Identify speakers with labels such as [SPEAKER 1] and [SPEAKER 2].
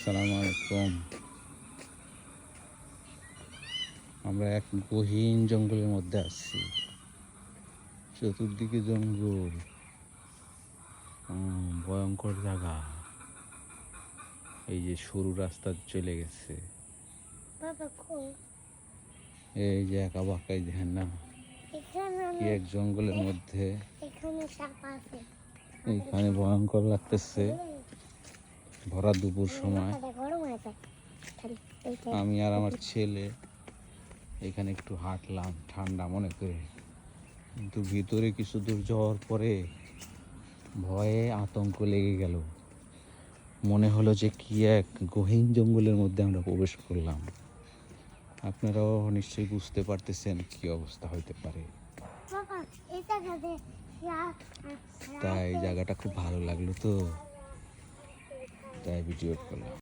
[SPEAKER 1] আসসালামু আলাইকুম। আমরা এক গহীন জঙ্গলের মধ্যে আছি। চতুর্দিকে জঙ্গল, ভয়ঙ্কর জায়গা। এই যে সরু রাস্তা চলে গেছে, এই যে একা বাঁকাই দেখেন না, কি এক জঙ্গলের মধ্যে। এইখানে ভয়ঙ্কর লাগতেছে, ভরা দুপুর সময়। আমি আর আমার ছেলে এখানে একটু হাঁটলাম ঠান্ডা মনে করে, কিন্তু ভিতরে কিছু দূর যাওয়ার পরে ভয়ে আতঙ্ক লেগে গেল। মনে হলো যে কি এক গহীন জঙ্গলের মধ্যে আমরা প্রবেশ করলাম। আপনারাও নিশ্চয়ই বুঝতে পারতেছেন কি অবস্থা হইতে পারে। তাই জায়গাটা খুব ভালো লাগলো, তো তাই ভিডিও করলাম।